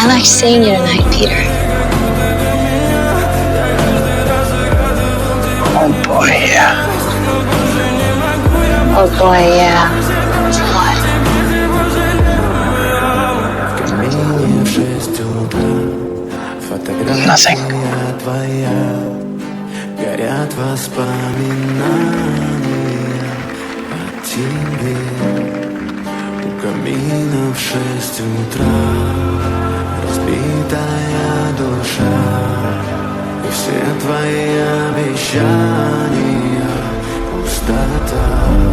I liked seeing you tonight, Peter. Oh boy, yeah. Oh boy, yeah. What? Nothing. Горят воспоминания о тебе. У камина в 6 утра разбитая душа, и все твои обещания пустота.